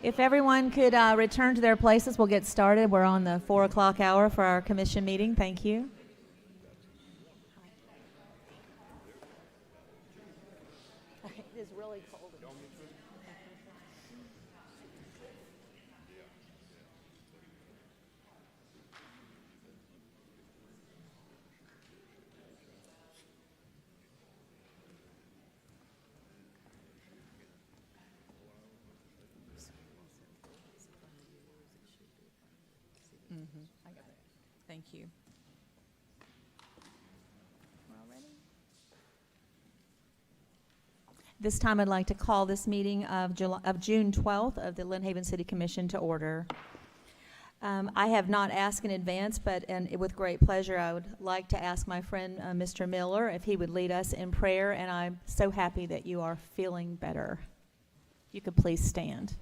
If everyone could return to their places, we'll get started. We're on the 4 o'clock hour for our commission meeting. Thank you. It is really cold. I got it. Thank you. We're all ready? This time I'd like to call this meeting of June 12th of the Lynn Haven City Commission to order. I have not asked in advance, but with great pleasure I would like to ask my friend Mr. Miller if he would lead us in prayer, and I'm so happy that you are feeling better. You could please stand.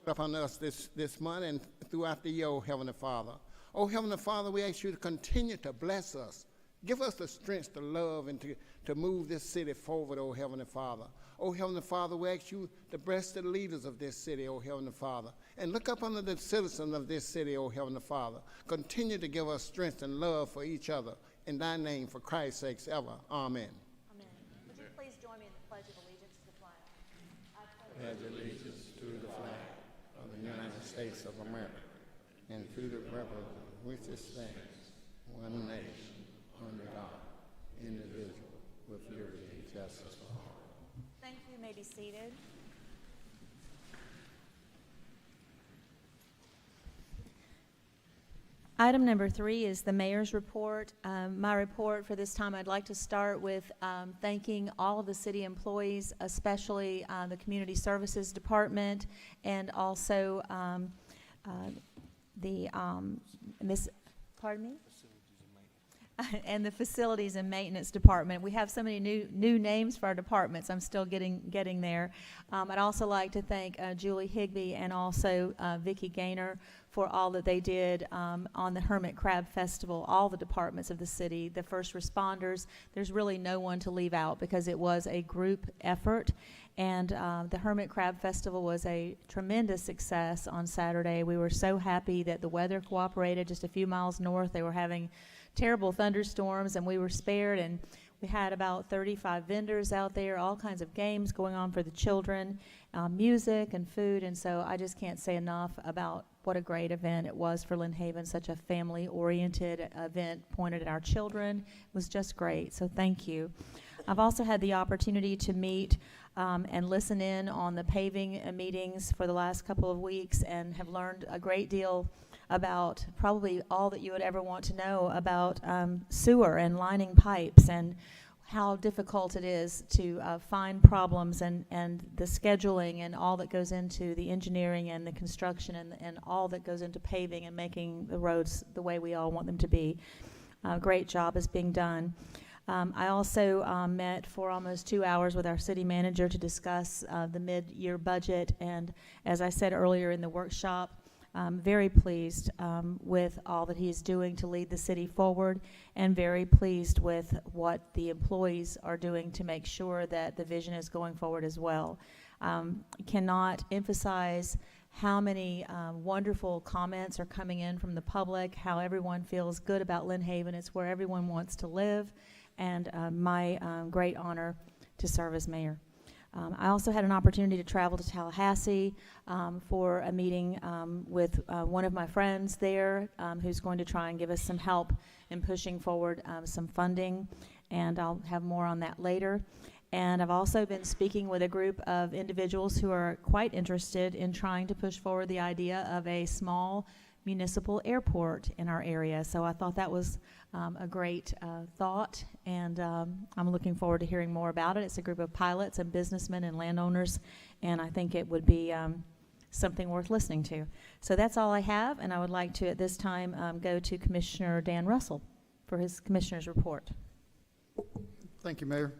Upon us this month and throughout the year, oh Heavenly Father. Oh Heavenly Father, we ask you to continue to bless us. Give us the strength to love and to move this city forward, oh Heavenly Father. Oh Heavenly Father, we ask you to bless the leaders of this city, oh Heavenly Father. And look up under the citizens of this city, oh Heavenly Father. Continue to give us strength and love for each other. In thy name, for Christ's sakes ever. Amen. Amen. Would you please join me in the Pledge of Allegiance to the flag? I pledge allegiance to the flag of the United States of America, and to the republic which it stands, one nation, under God, indivisible, with liberty and justice for all. Thank you. You may be seated. Item number 3 is the mayor's report. My report for this time, I'd like to start with thanking all of the city employees, especially the community services department, and also and the facilities and maintenance department. We have so many new names for our departments. I'm still getting there. I'd also like to thank Julie Higbee and also Vicki Gaynor for all that they did on the Hermit Crab Festival, all the departments of the city, the first responders. There's really no one to leave out because it was a group effort. And the Hermit Crab Festival was a tremendous success on Saturday. We were so happy that the weather cooperated. Just a few miles north, they were having terrible thunderstorms, and we were spared. And we had about 35 vendors out there, all kinds of games going on for the children, music and food. And so I just can't say enough about what a great event it was for Lynn Haven, such a family-oriented event pointed at our children. It was just great, so thank you. I've also had the opportunity to meet and listen in on the paving meetings for the last couple of weeks, and have learned a great deal about probably all that you would ever want to know about sewer and lining pipes, and how difficult it is to find problems, and the scheduling and all that goes into the engineering and the construction, and all that goes into paving and making the roads the way we all want them to be. Great job is being done. I also met for almost 2 hours with our city manager to discuss the mid-year budget, and as I said earlier in the workshop, I'm very pleased with all that he's doing to lead the city forward, and very pleased with what the employees are doing to make sure that the vision is going forward as well. Cannot emphasize how many wonderful comments are coming in from the public, how everyone feels good about Lynn Haven. It's where everyone wants to live, and my great honor to serve as mayor. I also had an opportunity to travel to Tallahassee for a meeting with one of my friends there who's going to try and give us some help in pushing forward some funding, and I'll have more on that later. And I've also been speaking with a group of individuals who are quite interested in trying to push forward the idea of a small municipal airport in our area. So I thought that was a great thought, and I'm looking forward to hearing more about it. It's a group of pilots and businessmen and landowners, and I think it would be something worth listening to. So that's all I have, and I would like to at this time go to Commissioner Dan Russell for his commissioner's report. Thank you, Mayor.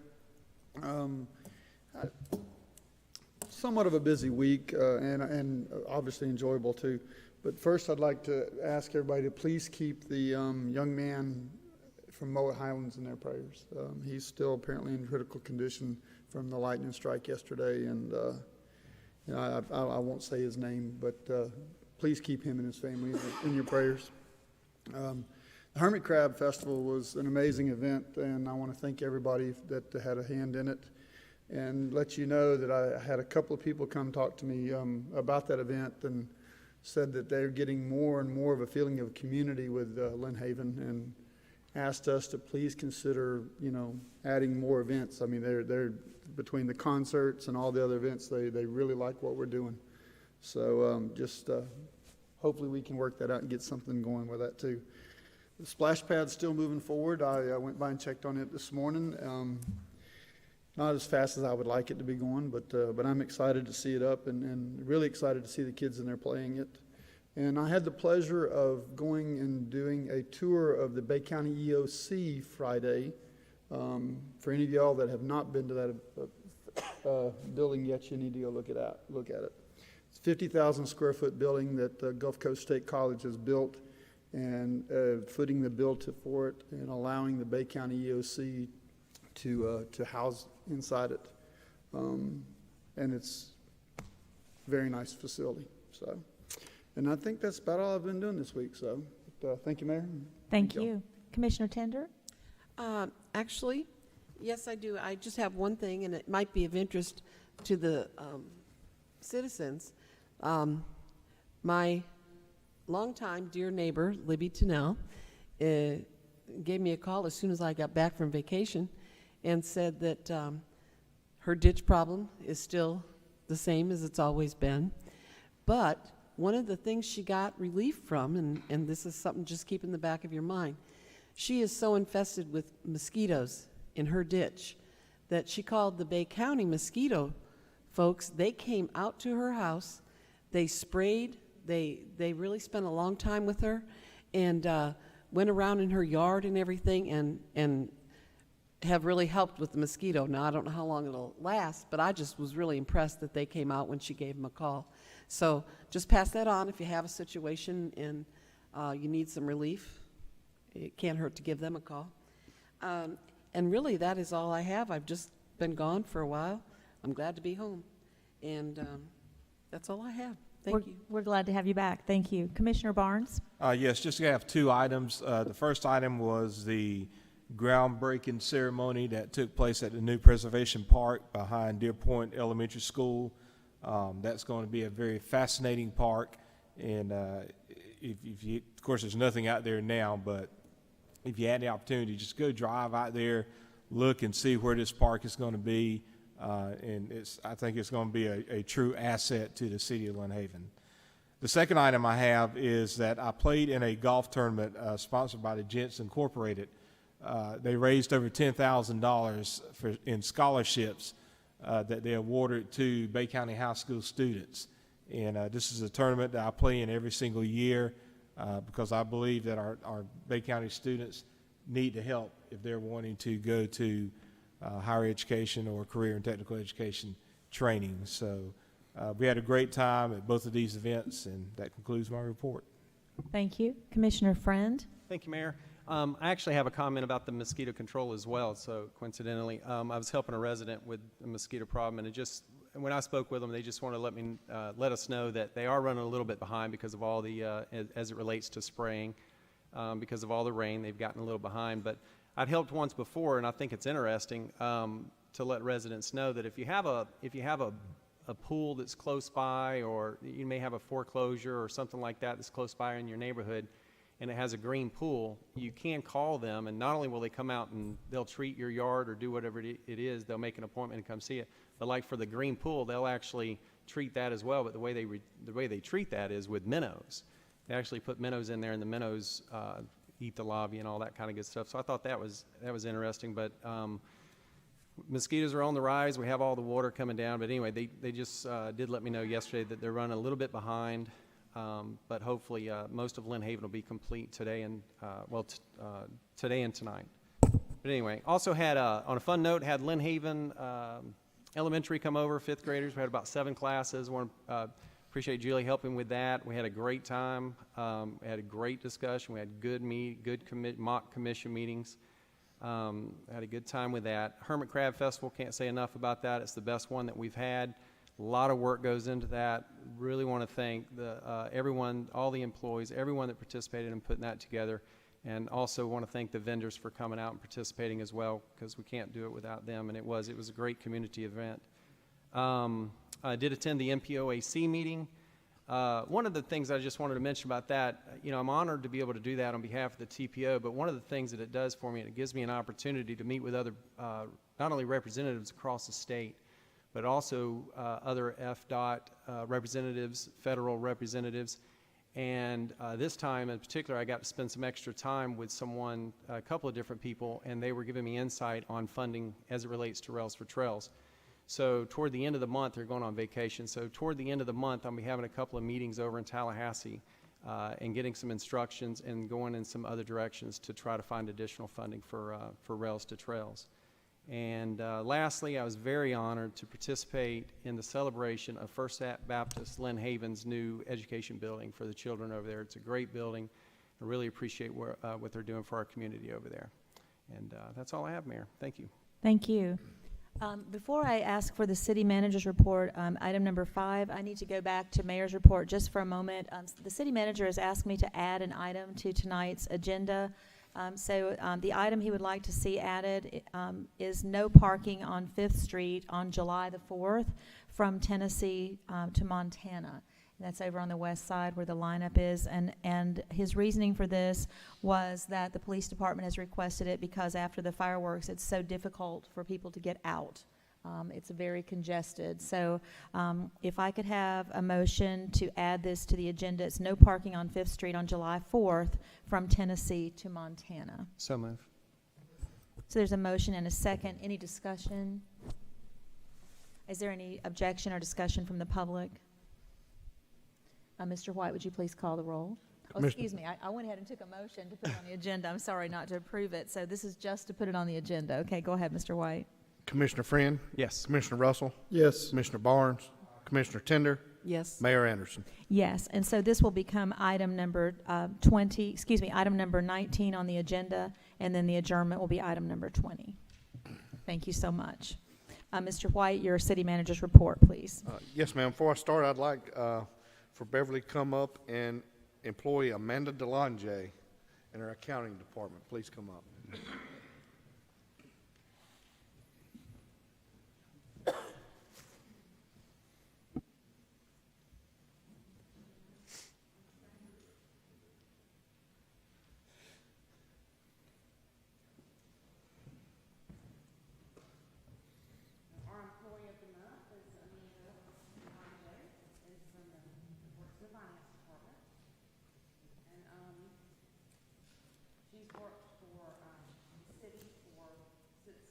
Somewhat of a busy week, and obviously enjoyable too. But first, I'd like to ask everybody to please keep the young man from Moet Highlands in their prayers. He's still apparently in critical condition from the lightning strike yesterday, and you know, I won't say his name, but please keep him and his family in your prayers. The Hermit Crab Festival was an amazing event, and I want to thank everybody that had a hand in it, and let you know that I had a couple of people come talk to me about that event and said that they're getting more and more of a feeling of community with Lynn Haven, and asked us to please consider, you know, adding more events. I mean, they're between the concerts and all the other events, they really like what we're doing. So just hopefully we can work that out and get something going with that too. The splash pad's still moving forward. I went by and checked on it this morning. Not as fast as I would like it to be going, but I'm excited to see it up and really excited to see the kids in there playing it. And I had the pleasure of going and doing a tour of the Bay County EOC Friday. For any of y'all that have not been to that building yet, you need to go look at it. It's a 50,000 square foot building that Gulf Coast State College has built, and footing the bill for it and allowing the Bay County EOC to house inside it. And it's a very nice facility. So, and I think that's about all I've been doing this week. So thank you, Mayor. Thank y'all. you. Commissioner Tender? Actually, yes, I do. I just have one thing, and it might be of interest to the citizens. My longtime dear neighbor, Libby Tennell, gave me a call as soon as I got back from vacation and said that her ditch problem is still the same as it's always been. But one of the things she got relief from, and this is something just keep in the back of your mind, she is so infested with mosquitoes in her ditch that she called the Bay County mosquito folks. They came out to her house, they sprayed, they really spent a long time with her, and went around in her yard and everything, and have really helped with the mosquito. Now, I don't know how long it'll last, but I just was really impressed that they came out when she gave them a call. So just pass that on if you have a situation and you need some relief. It can't hurt to give them a call. And really, that is all I have. I've just been gone for a while. I'm glad to be home. And that's all I have. Thank you. We're glad to have you back. Thank you. Commissioner Barnes? Yes, just to have two items. The first item was the groundbreaking ceremony that took place at the new Preservation Park behind Deer Point Elementary School. That's going to be a very fascinating park. And if you, of course, there's nothing out there now, but if you had the opportunity, just go drive out there, look and see where this park is going to be. And I think it's going to be a true asset to the city of Lynn Haven. The second item I have is that I played in a golf tournament sponsored by the Gents Incorporated. They raised over $10,000 in scholarships that they awarded to Bay County High School students. And this is a tournament that I play in every single year because I believe that our Bay County students need the help if they're wanting to go to higher education or career and technical education training. So we had a great time at both of these events, and that concludes my report. Thank you. Commissioner Friend? Thank you, Mayor. I actually have a comment about the mosquito control as well. So coincidentally, I was helping a resident with a mosquito problem, and when I spoke with them, they just wanted to let us know that they are running a little bit behind because of all the, as it relates to spraying, because of all the rain, they've gotten a little behind. But I'd helped once before, and I think it's interesting to let residents know that if you have a pool that's close by, or you may have a foreclosure or something like that that's close by in your neighborhood, and it has a green pool, you can call them, and not only will they come out and they'll treat your yard or do whatever it is, they'll make an appointment and come see it. But like for the green pool, they'll actually treat that as well. But the way they treat that is with minnows. They actually put minnows in there, and the minnows eat the larvae and all that kind of good stuff. So I thought that was interesting. But mosquitoes are on the rise. We have all the water coming down. But anyway, they just did let me know yesterday that they're running a little bit behind. But hopefully most of Lynn Haven will be complete today and today and tonight. But anyway, also had on a fun note, had Lynn Haven Elementary come over, 5th graders. We had about 7 classes. Appreciate Julie helping with that. We had a great time. We had a great discussion. We had good mock commission meetings. Had a good time with that. Hermit Crab Festival, can't say enough about that. It's the best one that we've had. A lot of work goes into that. Really want to thank everyone, all the employees, everyone that participated in putting that together. And also want to thank the vendors for coming out and participating as well, because we can't do it without them. And it was a great community event. I did attend the MPOAC meeting. One of the things I just wanted to mention about that, I'm honored to be able to do that on behalf of the TPO, but one of the things that it does for me, it gives me an opportunity to meet with other, not only representatives across the state, but also other FDOT representatives, federal representatives. And this time in particular, I got to spend some extra time with a couple of different people, and they were giving me insight on funding as it relates to Rails for Trails. So toward the end of the month, they're going on vacation. So toward the end of the month, I'll be having a couple of meetings over in Tallahassee and getting some instructions and going in some other directions to try to find additional funding for Rails to Trails. And lastly, I was very honored to participate in the celebration of First Baptist Lynn Haven's new education building for the children over there. It's a great building. I really appreciate what they're doing for our community over there. And that's all I have, Mayor. Thank you. Thank you. Before I ask for the city manager's report, item number 5, I need to go back to mayor's report just for a moment. The city manager has asked me to add an item to tonight's agenda. So the item he would like to see added is no parking on 5th Street on July the 4th from Tennessee to Montana. And that's over on the west side where the lineup is. And his reasoning for this was that the police department has requested it because after the fireworks, it's so difficult for people to get out. It's very congested. So if I could have a motion to add this to the agenda, it's no parking on 5th Street on July 4th from Tennessee to Montana. So move. So there's a motion and a second. Any discussion? Is there any objection or discussion from the public? Mr. White, would you please call the roll? Oh, excuse me. I went ahead and took a motion to put it on the agenda. I'm sorry not to approve it. So this is just to put it on the agenda. Okay, go ahead, Mr. White. Commissioner Friend, Yes. Commissioner Russell, Yes. Commissioner Barnes, Commissioner Tender, Yes. Mayor Anderson. Yes, and so this will become item number item number 19 on the agenda, and then the adjournment will be item number 20. Thank you so much. Mr. White, your city manager's report, please. Yes, ma'am. Before I start, I'd like for Beverly to come up and employ Amanda DeLonge in her accounting department. Please come up. She's worked for the city since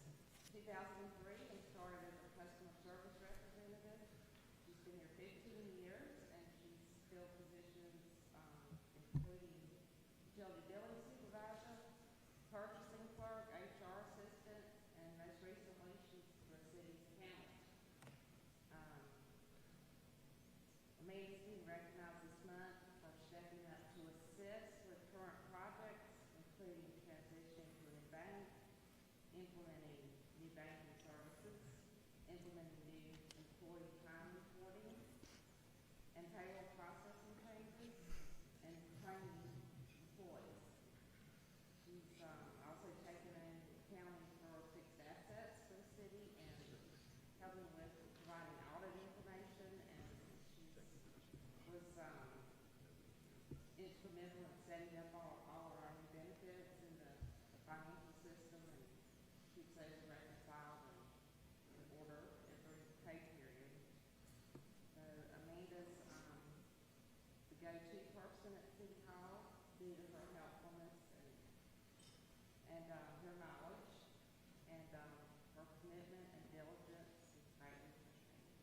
2003 and started as a customer service representative. She's been here 15 years and she's filled positions including utility billing supervisor, purchasing clerk, HR assistant, and most recently she's the city's accountant. Amanda's being recognized this month for stepping up to assist with current projects, including transitioning to a new bank, implementing new banking services, implementing new employee time reporting, and payroll processing changes, and training employees. She's also taken in accounting for fixed assets for the city and helping with providing audit information, and she was instrumental in setting up all of our new benefits in the financial system and keeps those reconciled and in order every pay period. So Amanda's the go-to person at City Hall due to her helpfulness and her knowledge and her commitment and diligence is greatly appreciated.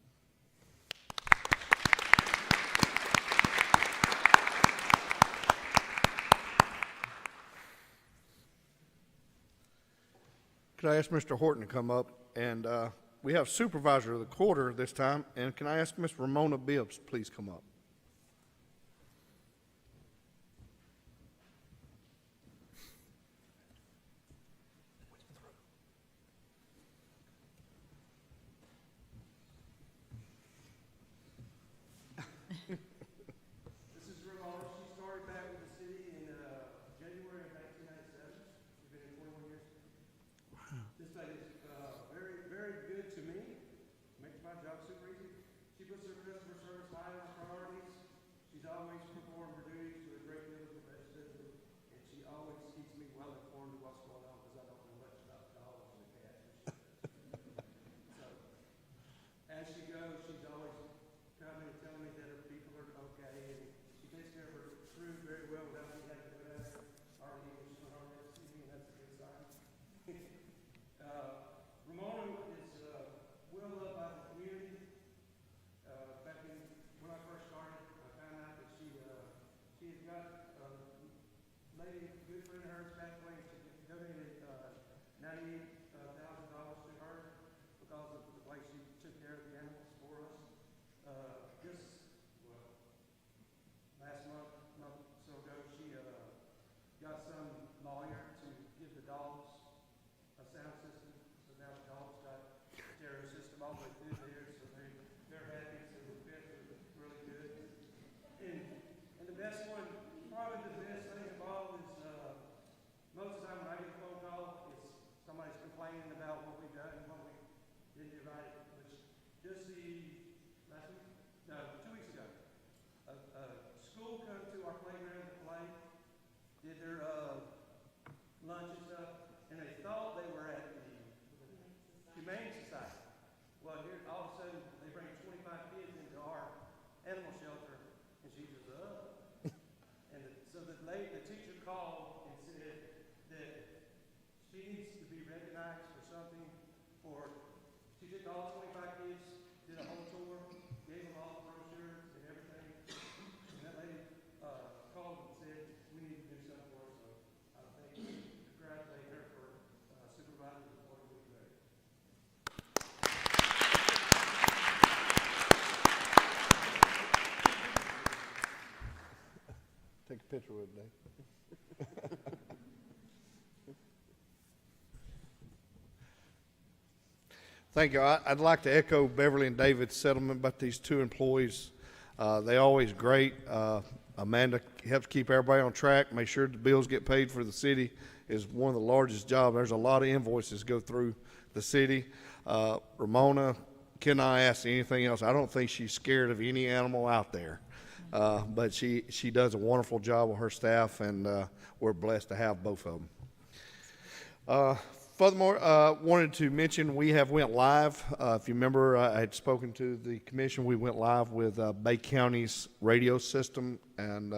Could I ask Mr. Horton to come up? And we have Supervisor of the Quarter this time. And can I ask Ms. Ramona Bibbs, please come up? always performed her duties to a great deal of the best of them, and she always keeps me well informed of what's going on, because I don't know much about dogs and cats and shit. So, as she goes, she's always coming and telling me that her people are okay, and she takes care of her crew very well without me having to put out our English on our TV, and that's a good sign. Ramona is well loved by the community. Back when I first started, I found out that she had got a lady, a good friend of hers, Kathleen, she donated $98,000 to her because of the way she took care of the animals for us. Last month or so ago, she got some lawyer to give the dogs a sound system, so now the dogs got a stereo system all the way through there, so they're happy, so the pets are really good. And the best one, probably the best thing of all is, most of the time when I get a phone call, it's somebody's complaining about what we've done and what we didn't do right, which just last week, no, 2 weeks ago, a school come to our playground to play, did their lunch and stuff, and they thought they were at the Humane Society. Well, here, all of a sudden, they bring 25 kids into our animal shelter, and she just, And so the teacher called and said that she needs to be recognized for something she took all 25 kids, did a whole tour, gave them all the brochures and everything. And that lady called and said, we need to do something for her, so I think congratulate her for supervising the board with great. Take a picture with it, Dave. Thank you. I'd like to echo Beverly and David's sentiment about these two employees. They always great. Amanda helps keep everybody on track, make sure the bills get paid for the city is one of the largest jobs. There's a lot of invoices go through the city. Ramona cannot ask anything else. I don't think she's scared of any animal out there. But she does a wonderful job with her staff, and we're blessed to have both of them. Furthermore, wanted to mention we have went live. If you remember, I had spoken to the commission. We went live with Bay County's radio system, and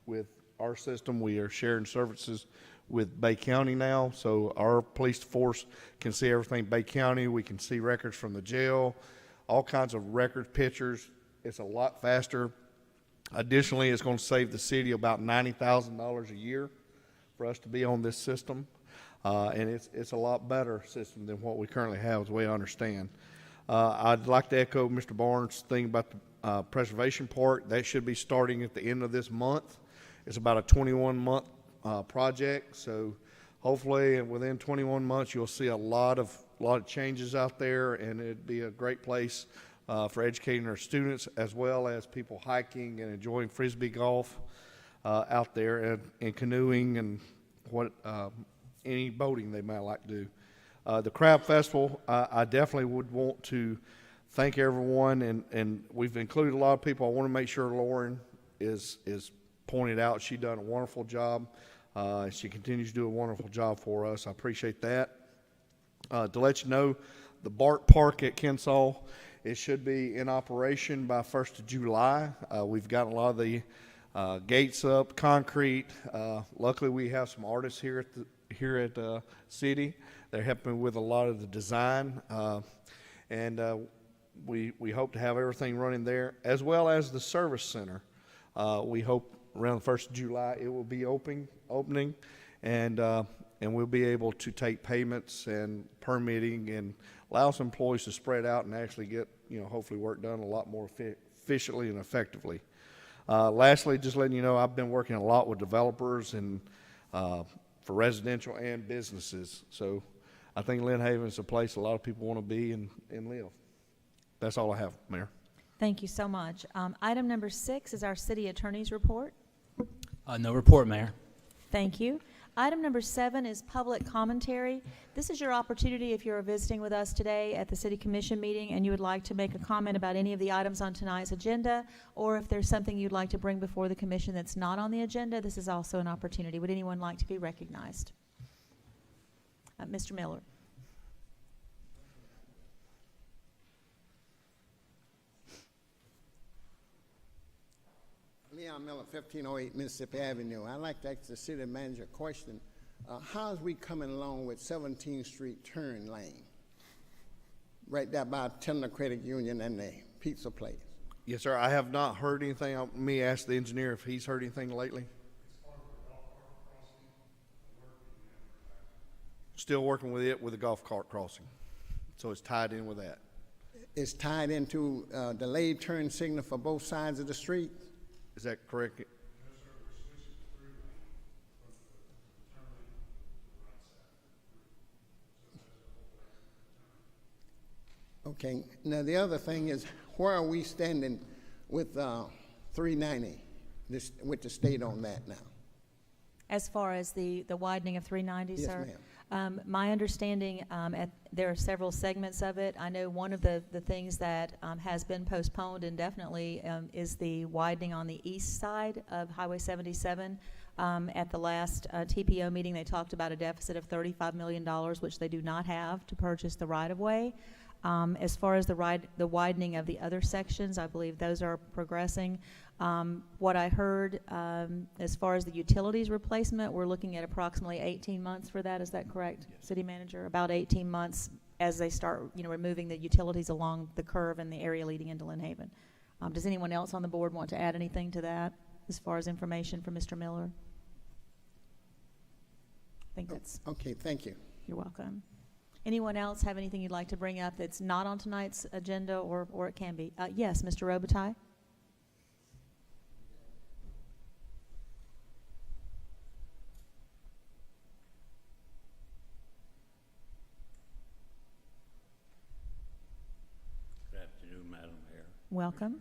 with our system, we are sharing services with Bay County now. So our police force can see everything Bay County. We can see records from the jail, all kinds of record pictures. It's a lot faster. Additionally, it's going to save the city about $90,000 a year for us to be on this system. And it's a lot better system than what we currently have, is the way I understand. I'd like to echo Mr. Barnes' thing about the preservation part. That should be starting at the end of this month. It's about a 21-month project, so hopefully within 21 months you'll see a lot of changes out there, and it'd be a great place for educating our students as well as people hiking and enjoying frisbee golf out there, and canoeing and any boating they might like to do. The Crab Festival, I definitely would want to thank everyone, and we've included a lot of people. I want to make sure Lauren is pointed out. She done a wonderful job. She continues to do a wonderful job for us. I appreciate that. To let you know, the Bart Park at Kensaw, it should be in operation by 1st of July. We've gotten a lot of the gates up, concrete. Luckily, we have some artists here at the city. They're helping with a lot of the design, and we hope to have everything running there, as well as the service center. We hope around the 1st of July it will be opening, and we'll be able to take payments and permitting and allow some employees to spread out and actually get, hopefully work done a lot more efficiently and effectively. Lastly, just letting you know, I've been working a lot with developers and for residential and businesses. So I think Lynn Haven is a place a lot of people want to be and live. That's all I have, Mayor. Thank you so much. Item number 6 is our city attorney's report. No report, Mayor. Thank you. Item number 7 is public commentary. This is your opportunity if you're visiting with us today at the City Commission meeting and you would like to make a comment about any of the items on tonight's agenda, or if there's something you'd like to bring before the commission that's not on the agenda, this is also an opportunity. Would anyone like to be recognized? Mr. Miller. Leon Miller, 1508 Mississippi Avenue. I'd like to ask the city manager a question. How's we coming along with 17th Street turn lane? Right there by Tender Credit Union and the pizza place. Yes, sir. I have not heard anything. Let me ask the engineer if he's heard anything lately. Still working with it with the golf cart crossing. So it's tied in with that. It's tied into delayed turn signal for both sides of the street? Is that correct? Okay. Now, the other thing is, where are we standing with 390, with the state on that now? As far as the widening of 390, Yes, sir? ma'am. My understanding, there are several segments of it. I know one of the things that has been postponed indefinitely is the widening on the east side of Highway 77. At the last TPO meeting, they talked about a deficit of $35 million, which they do not have to purchase the right-of-way. As far as the widening of the other sections, I believe those are progressing. What I heard, as far as the utilities replacement, we're looking at approximately 18 months for that. Is that correct, yes, City Manager? About 18 months as they start, removing the utilities along the curve in the area leading into Lynn Haven. Does anyone else on the board want to add anything to that as far as information from Mr. Miller? I think that's... Okay, thank you. You're welcome. Anyone else have anything you'd like to bring up that's not on tonight's agenda, or it can be? Yes, Mr. Robitaille? Good afternoon, Madam Mayor. Welcome.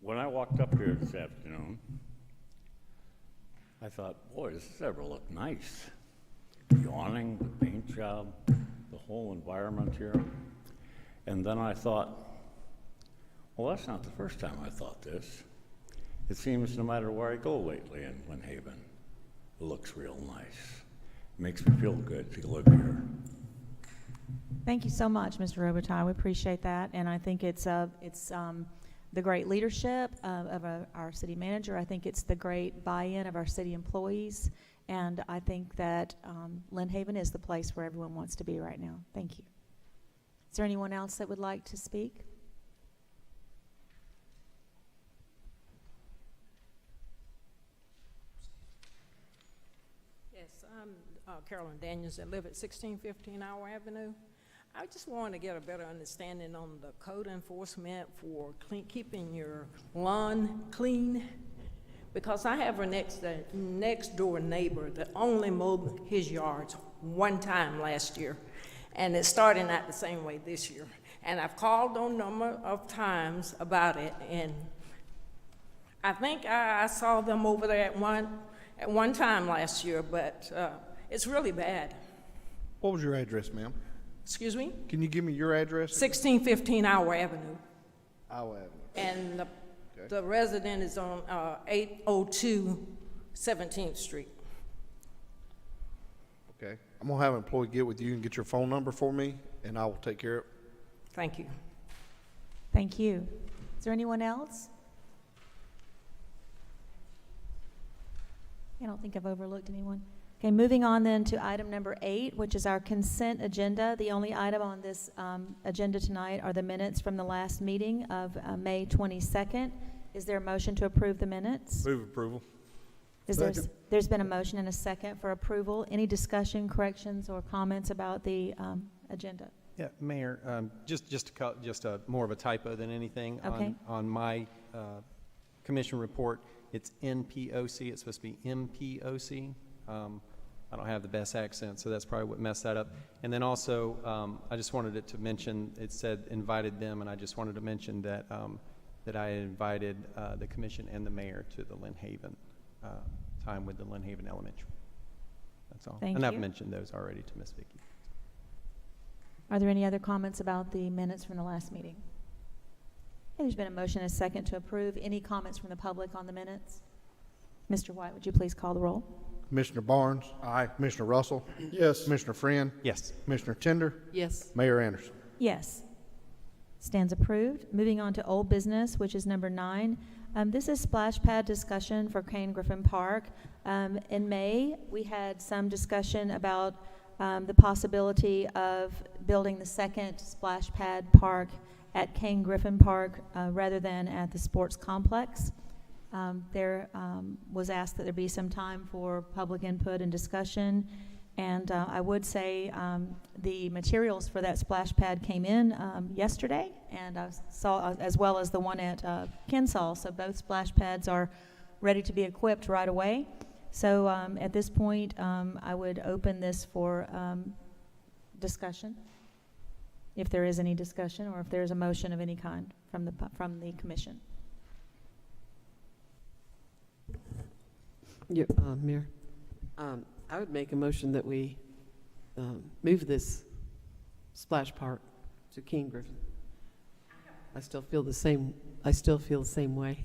When I walked up here this afternoon, I thought, boy, this ever look nice. The awning, the paint job, the whole environment here. And then I thought, well, that's not the first time I thought this. It seems no matter where I go lately in Lynn Haven, it looks real nice. It makes me feel good to live here. Thank you so much, Mr. Robitaille. We appreciate that, and I think it's the great leadership of our city manager. I think it's the great buy-in of our city employees, and I think that Lynn Haven is the place where everyone wants to be right now. Thank you. Is there anyone else that would like to speak? Yes, I'm Carolyn Daniels. I live at 1615 Hour Avenue. I just want to get a better understanding on the code enforcement for keeping your lawn clean, because I have a next door neighbor that only mowed his yards one time last year, and it's starting out the same way this year. And I've called on a number of times about it, and I think I saw them over there at one time last year, but it's really bad. What was your address, ma'am? Excuse me? Can you give me your address? 1615 Hour Avenue. Hour Avenue. And Okay. the resident is on 802 17th Street. Okay. I'm going to have an employee get with you and get your phone number for me, and I will take care of it. Thank you. Thank you. Is there anyone else? I don't think I've overlooked anyone. Okay, moving on then to item number 8, which is our consent agenda. The only item on this agenda tonight are the minutes from the last meeting of May 22nd. Is there a motion to approve the minutes? Move approval. Second. Been a motion and a second for approval. Any discussion, corrections, or comments about the agenda? Yeah, Mayor, just more of a typo than anything. Okay. On my commission report, it's NPOC. It's supposed to be MPOC. I don't have the best accent, so that's probably what messed that up. And then also, I just wanted it to mention, it said invited them, and I just wanted to mention that that I invited the commission and the mayor to the Lynn Haven time with the Lynn Haven Elementary. That's all. Thank And I've you. mentioned those already to Ms. Vicki. Are there any other comments about the minutes from the last meeting? Okay, there's been a motion and a second to approve. Any comments from the public on the minutes? Mr. White, would you please call the roll? Commissioner Barnes. Aye. Commissioner Russell. Yes. Commissioner Friend. Yes. Commissioner Tender. Yes. Mayor Anderson. Yes. Stands approved. Moving on to old business, which is number 9. This is splash pad discussion for Kane Griffin Park. In May, we had some discussion about the possibility of building the second splash pad park at Kane Griffin Park rather than at the sports complex. There was asked that there be some time for public input and discussion. And I would say the materials for that splash pad came in yesterday, and I saw, as well as the one at Kensall. So both splash pads are ready to be equipped right away. So at this point, I would open this for discussion, if there is any discussion, or if there is a motion of any kind from the commission. Yeah, Mayor, I would make a motion that we move this splash park to King Griffin. I still feel the same way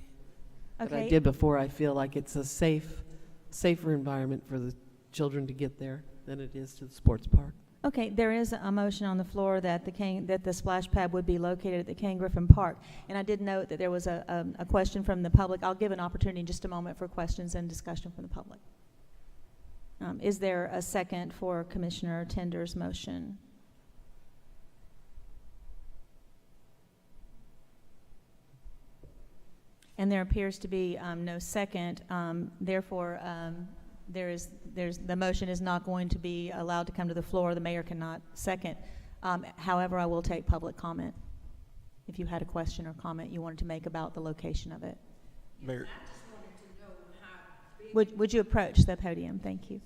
that I did before. I feel like it's a safer environment for the children to get there than it is to the sports park. Okay, there is a motion on the floor that the splash pad would be located at the Kane Griffin Park. And I did note that there was a question from the public. I'll give an opportunity in just a moment for questions and discussion from the public. Is there a second for Commissioner Tender's motion? And there appears to be no second. Therefore, the motion is not going to be allowed to come to the floor. The mayor cannot second. However, I will take public comment if you had a question or comment you wanted to make about the location of it. Mayor. Would you approach the podium? Thank you.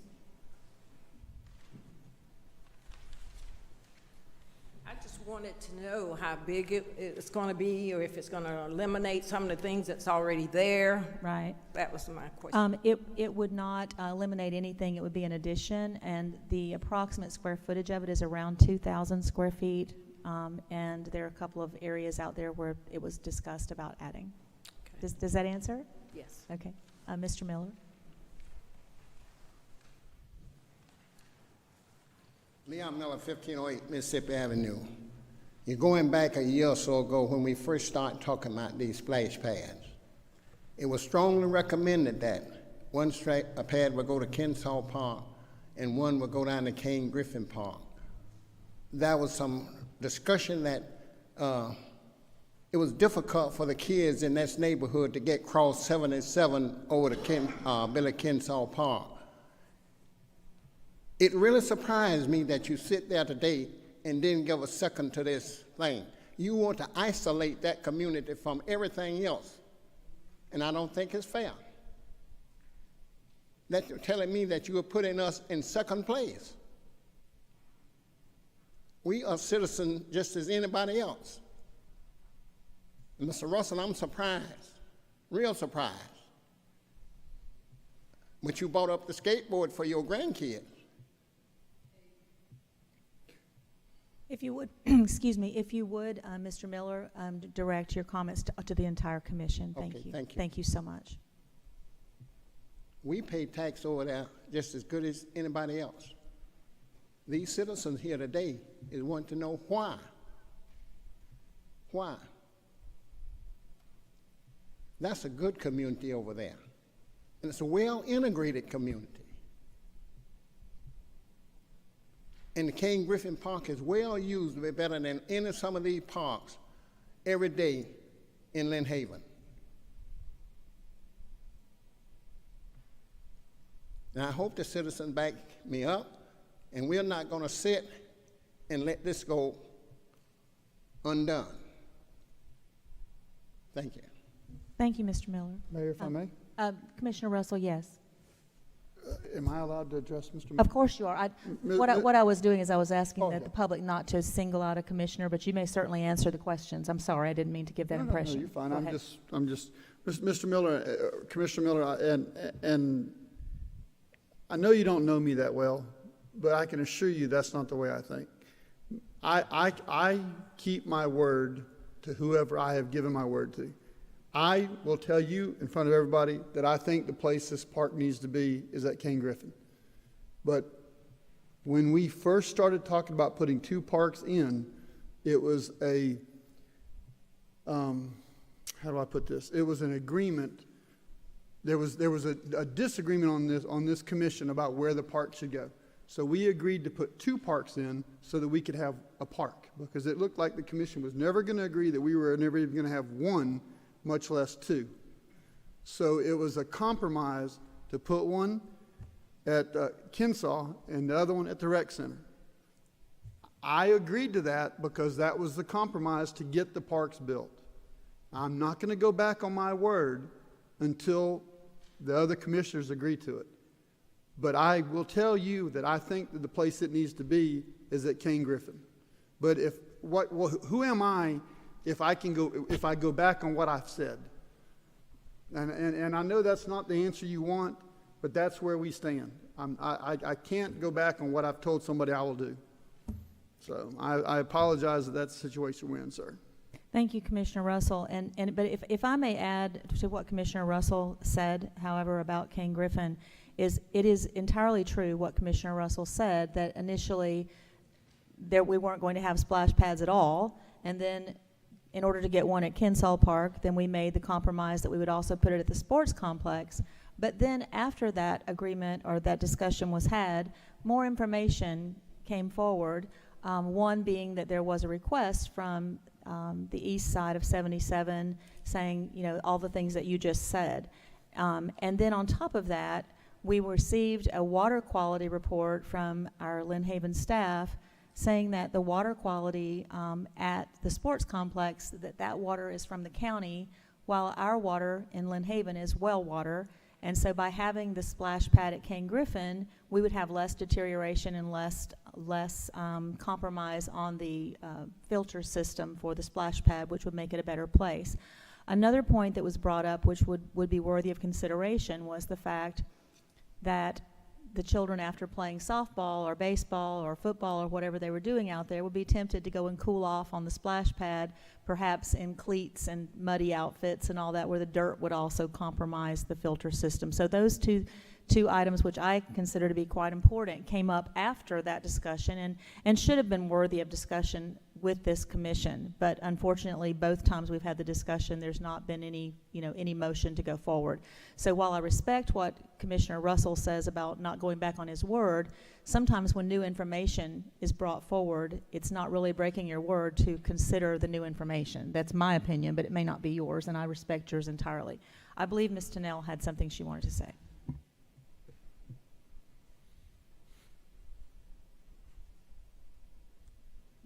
I just wanted to know how big it's going to be, or if it's going to eliminate some of the things that's already there. Right. That was my question. It would not eliminate anything. It would be an addition, and the approximate square footage of it is around 2,000 square feet. And there are a couple of areas out there where it was discussed about adding. Okay. Does that answer? Yes. Okay. Mr. Miller? Leon Miller, 1508 Mississippi Avenue. You're going back a year or so ago when we first started talking about these splash pads. It was strongly recommended that one pad would go to Kensall Park and one would go down to Kane Griffin Park. There was some discussion that it was difficult for the kids in this neighborhood to get cross 77 over to Billy Kensall Park. It really surprised me that you sit there today and didn't give a second to this thing. You want to isolate that community from everything else, and I don't think it's fair. That you're telling me that you are putting us in second place. We are citizens just as anybody else. And Mr. Russell, I'm surprised, real surprised. But you bought up the skateboard for your grandkids. If you would, excuse me, if you would, Mr. Miller, direct your comments to the entire commission. Thank Okay, you. thank you. Thank you so much. We pay tax over there just as good as anybody else. These citizens here today is wanting to know why. Why? That's a good community over there. And it's a well-integrated community. And the Kane Griffin Park is well used, better than any of some of these parks every day in Lynn Haven. And I hope the citizens back me up, and we're not going to sit and let this go undone. Thank you. Thank you, Mr. Miller. Mayor, if I may, Commissioner Russell, yes. am I allowed to address Mr. Miller? Of course you are. Ms. What I was doing is I was asking that Okay. the public not to single out a commissioner, but you may certainly answer the questions. I'm sorry, I didn't mean to give that impression. No, you're fine. Go I'm ahead. just, Mr. Miller, Commissioner Miller, and I know you don't know me that well, but I can assure you that's not the way I think. I keep my word to whoever I have given my word to. I will tell you in front of everybody that I think the place this park needs to be is at King Griffin. But when we first started talking about putting 2 parks in, it was a, how do I put this? It was an agreement. There was a disagreement on this commission about where the park should go. So we agreed to put 2 parks in so that we could have a park, because it looked like the commission was never going to agree that we were never even going to have 1, much less 2. So it was a compromise to put one at Kensaw and the other one at the rec center. I agreed to that because that was the compromise to get the parks built. I'm not going to go back on my word until the other commissioners agree to it. But I will tell you that I think that the place it needs to be is at King Griffin. But who am I if I go back on what I've said? And I know that's not the answer you want, but that's where we stand. I can't go back on what I've told somebody I will do. So I apologize that that's the situation we're in, sir. Thank you, Commissioner Russell. But if I may add to what Commissioner Russell said, however, about King Griffin, it is entirely true what Commissioner Russell said, that initially we weren't going to have splash pads at all, and then in order to get one at Kensaw Park, then we made the compromise that we would also put it at the sports complex. But then after that agreement or that discussion was had, more information came forward, one being that there was a request from the east side of 77 saying, all the things that you just said. And then on top of that, we received a water quality report from our Lynn Haven staff saying that the water quality at the sports complex, that water is from the county, while our water in Lynn Haven is well water. And so by having the splash pad at King Griffin, we would have less deterioration and less compromise on the filter system for the splash pad, which would make it a better place. Another point that was brought up, which would be worthy of consideration, was the fact that the children, after playing softball or baseball or football or whatever they were doing out there, would be tempted to go and cool off on the splash pad, perhaps in cleats and muddy outfits and all that, where the dirt would also compromise the filter system. So those two items, which I consider to be quite important, came up after that discussion and should have been worthy of discussion with this commission. But unfortunately, both times we've had the discussion, there's not been any motion to go forward. So while I respect what Commissioner Russell says about not going back on his word, sometimes when new information is brought forward, it's not really breaking your word to consider the new information. That's my opinion, but it may not be yours, and I respect yours entirely. I believe Ms. Tennell had something she wanted to say.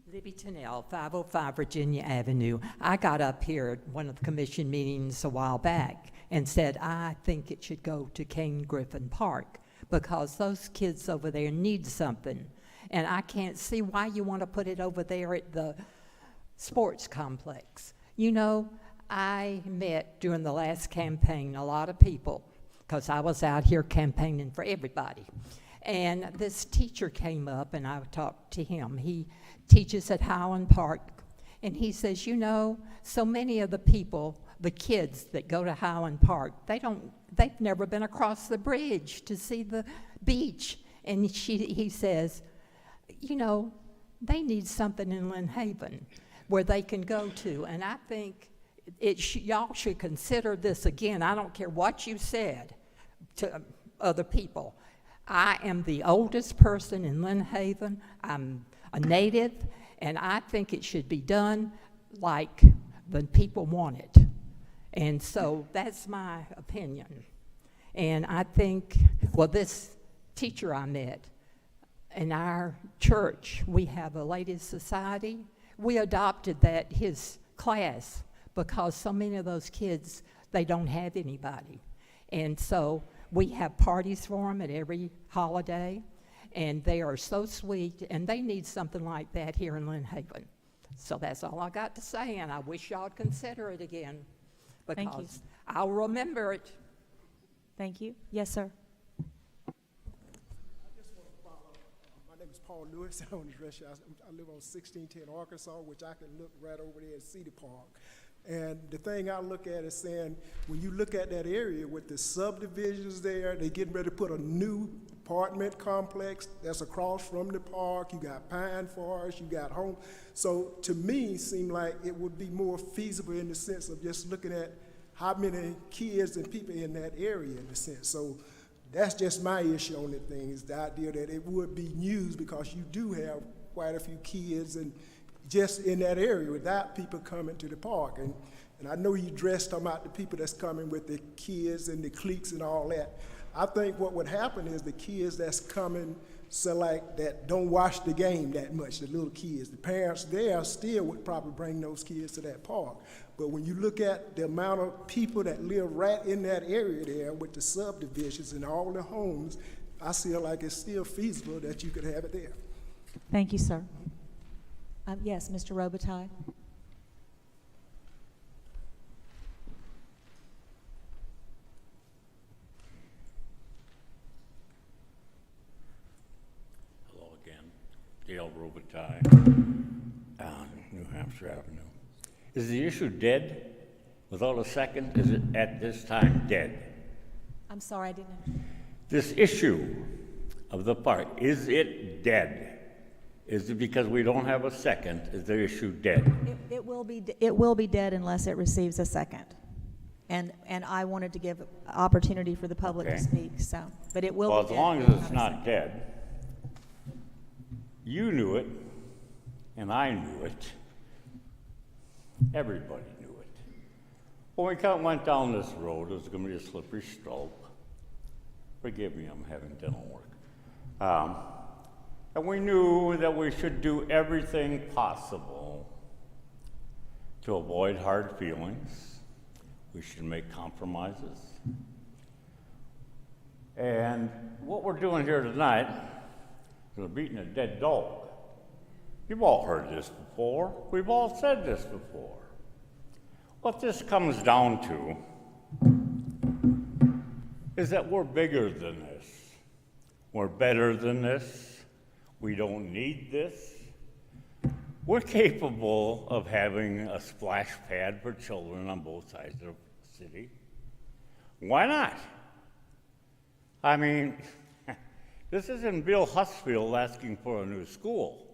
Libby Tennell, 505 Virginia Avenue. I got up here at one of the commission meetings a while back and said I think it should go to King Griffin Park because those kids over there need something. And I can't see why you want to put it over there at the sports complex. I met during the last campaign a lot of people because I was out here campaigning for everybody. And this teacher came up and I talked to him. He teaches at Highland Park, and he says, so many of the people, the kids that go to Highland Park, they've never been across the bridge to see the beach. And he says, they need something in Lynn Haven where they can go to. And I think y'all should consider this again. I don't care what you said to other people. I am the oldest person in Lynn Haven. I'm a native, and I think it should be done like the people want it. And so that's my opinion. And I think, this teacher I met in our church, we have a ladies' society. We adopted his class because so many of those kids, they don't have anybody. And so we have parties for them at every holiday, and they are so sweet, and they need something like that here in Lynn Haven. So that's all I got to say, and I wish y'all would consider it again, because I'll remember it. Thank you. Yes, sir. is Paul Lewis. I own this restaurant. I live on 1610 Arkansas, which I can look right over there at Cedar Park. And the thing I look at is saying, when you look at that area with the subdivisions there, they getting ready to put a new apartment complex that's across from the park. You got pine forest, you got home. So to me, it seemed like it would be more feasible in the sense of just looking at how many kids and people in that area in a sense. So that's just my issue on the thing, is the idea that it would be used because you do have quite a few kids and just in that area without people coming to the park. And I know you talking about the people that's coming with the kids and the cliques and all that. I think what would happen is the kids that's coming, so like that don't watch the game that much, the little kids, the parents there still would probably bring those kids to that park. But when you look at the amount of people that live right in that area there with the subdivisions and all the homes, I feel like it's still feasible that you could have it there. Thank you, sir. Yes, Mr. Robitaille. Hello again. Dale Robitaille, New Hampshire Avenue. Is the issue dead? Without a second, is it at this time dead? I'm sorry, I didn't. This issue of the park, is it dead? Is it because we don't have a second, is the issue dead? It will be dead unless it receives a second. And I wanted to give opportunity for the public to Okay. speak, so, but it will Well, be as dead. long as it's not dead, you knew it, and I knew it. Everybody knew it. When we went down this road, it was going to be a slippery slope. Forgive me, I'm having dental work. And we knew that we should do everything possible to avoid hard feelings. We should make compromises. And what we're doing here tonight is we're beating a dead dog. You've all heard this before. We've all said this before. What this comes down to is that we're bigger than this. We're better than this. We don't need this. We're capable of having a splash pad for children on both sides of the city. Why not? I mean, this isn't Bill Husfield asking for a new school.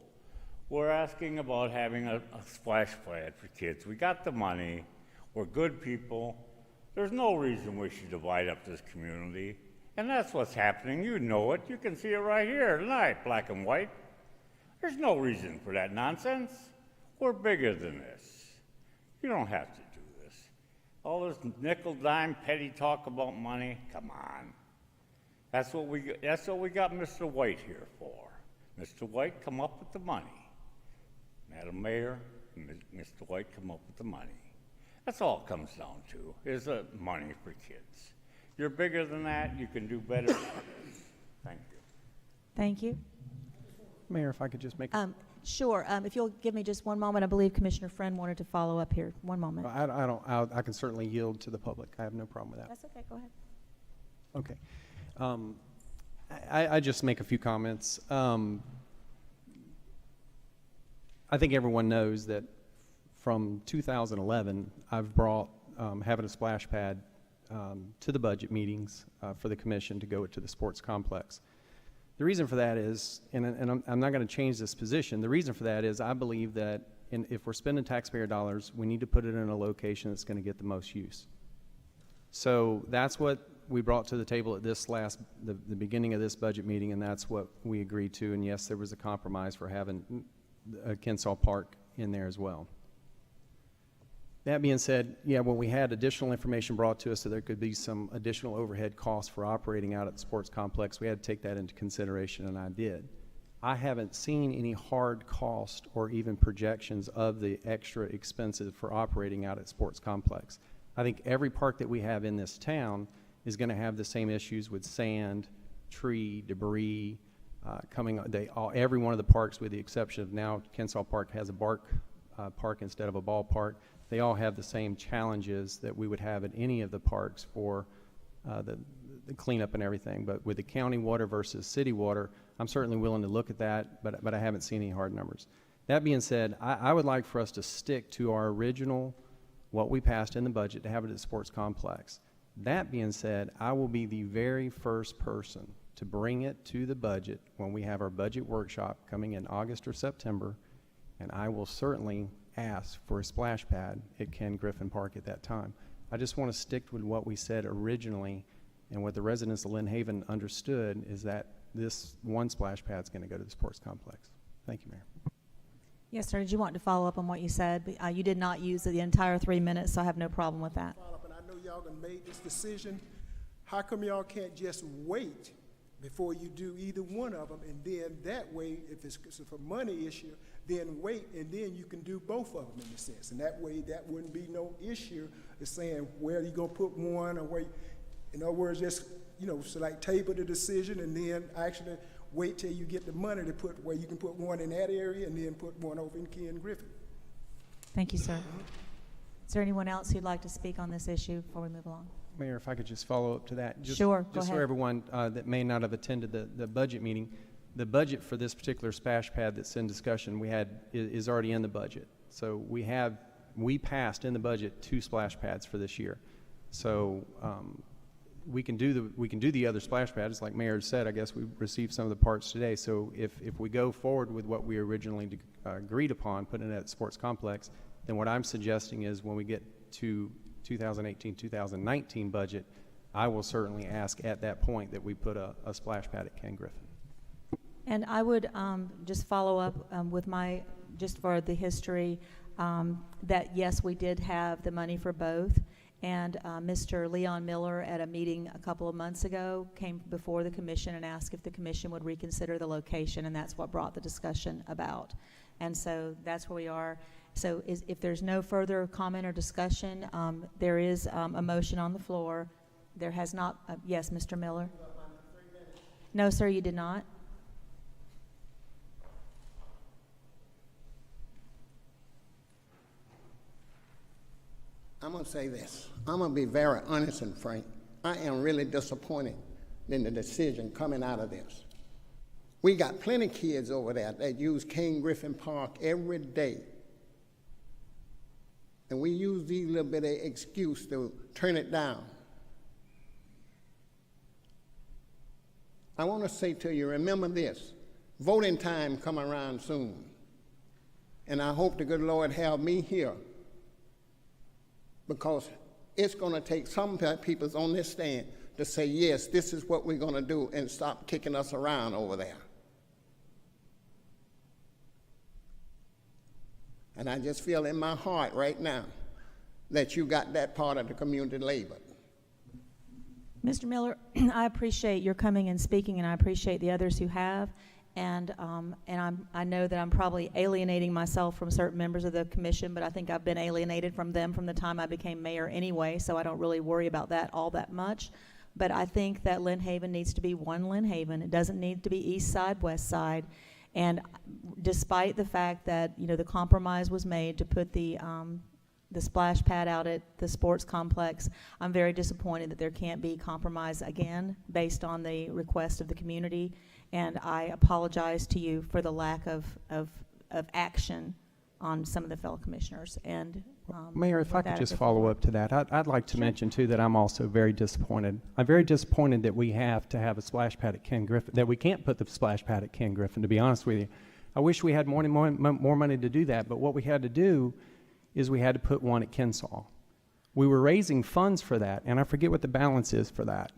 We're asking about having a splash pad for kids. We got the money. We're good people. There's no reason we should divide up this community. And that's what's happening. You know it. You can see it right here tonight, black and white. There's no reason for that nonsense. We're bigger than this. You don't have to do this. All this nickel dime petty talk about money, come on. That's what we got Mr. White here for. Mr. White, come up with the money. Madam Mayor, Mr. White, come up with the money. That's all it comes down to, is money for kids. You're bigger than that. You can do better than this. Thank you. Thank you. Mayor, if I could just make, Sure, if you'll give me just one moment, I believe Commissioner Friend wanted to follow up here. One moment. I can certainly yield to the public. I have no problem with that. That's okay, go ahead. Okay. I just make a few comments. I think everyone knows that from 2011, I've brought having a splash pad to the budget meetings for the commission to go to the sports complex. The reason for that is, and I'm not going to change this position, the reason for that is I believe that if we're spending taxpayer dollars, we need to put it in a location that's going to get the most use. So that's what we brought to the table at this the beginning of this budget meeting, and that's what we agreed to. And yes, there was a compromise for having Kensaw Park in there as well. That being said, yeah, when we had additional information brought to us that there could be some additional overhead costs for operating out at the sports complex, we had to take that into consideration, and I did. I haven't seen any hard cost or even projections of the extra expenses for operating out at sports complex. I think every park that we have in this town is going to have the same issues with sand, tree, debris, every one of the parks, with the exception of now Kensaw Park has a park instead of a ballpark. They all have the same challenges that we would have at any of the parks for the cleanup and everything. But with the county water versus city water, I'm certainly willing to look at that, but I haven't seen any hard numbers. That being said, I would like for us to stick to our original, what we passed in the budget, to have it at the sports complex. That being said, I will be the very first person to bring it to the budget when we have our budget workshop coming in August or September, and I will certainly ask for a splash pad at Ken Griffin Park at that time. I just want to stick with what we said originally, and what the residents of Lynn Haven understood is that this one splash pad is going to go to the sports complex. Thank you, Mayor. Yes, sir. Did you want to follow up on what you said? You did not use the entire 3 minutes, so I have no problem with that. Follow up, and I know y'all done made this decision. How come y'all can't just wait before you do either one of them, and then that way, if it's a money issue, then wait, and then you can do both of them in a sense, and that way that wouldn't be no issue of saying where you gonna put one or where. In other words, just so like table the decision, and then actually wait till you get the money to put where you can put one in that area, and then put one over in Ken Griffin. Thank you, sir. Is there anyone else who'd like to speak on this issue before we move along? Mayor, if I could just follow up to that. Sure, go Just ahead. for everyone that may not have attended the budget meeting, the budget for this particular splash pad that's in discussion is already in the budget. So we passed in the budget 2 splash pads for this year. So we can do the other splash pads, like Mayor said. I guess we received some of the parts today. So if we go forward with what we originally agreed upon, putting it at the sports complex, then what I'm suggesting is when we get to 2018-2019 budget, I will certainly ask at that point that we put a splash pad at Ken Griffin. And I would just follow up with just for the history, that yes, we did have the money for both. And Mr. Leon Miller, at a meeting a couple of months ago, came before the commission and asked if the commission would reconsider the location, and that's what brought the discussion about. And so that's where we are. So if there's no further comment or discussion, there is a motion on the floor. There has not, yes, Mr. Miller? No, sir, you did not. I'm going to say this. I'm going to be very honest and frank. I am really disappointed in the decision coming out of this. We got plenty of kids over there that use Ken Griffin Park every day. And we use these little bit of excuse to turn it down. I want to say to you, remember this. Voting time come around soon. And I hope the good Lord have me here, because it's going to take some people on this stand to say, yes, this is what we're going to do, and stop kicking us around over there. And I just feel in my heart right now that you got that part of the community labeled. Mr. Miller, I appreciate your coming and speaking, and I appreciate the others who have. And I know that I'm probably alienating myself from certain members of the commission, but I think I've been alienated from them from the time I became mayor anyway, so I don't really worry about that all that much. But I think that Lynn Haven needs to be one Lynn Haven. It doesn't need to be east side, west side. And despite the fact that, the compromise was made to put the splash pad out at the sports complex, I'm very disappointed that there can't be compromise again based on the request of the community. And I apologize to you for the lack of action on some of the fellow commissioners. And Mayor, if I could just follow up to that, I'd like to mention too that I'm also very disappointed. I'm very disappointed that we have to have a splash pad at Ken Griffin, that we can't put the splash pad at Ken Griffin, to be honest with you. I wish we had more money to do that, but what we had to do is we had to put one at Kensaw. We were raising funds for that, and I forget what the balance is for that.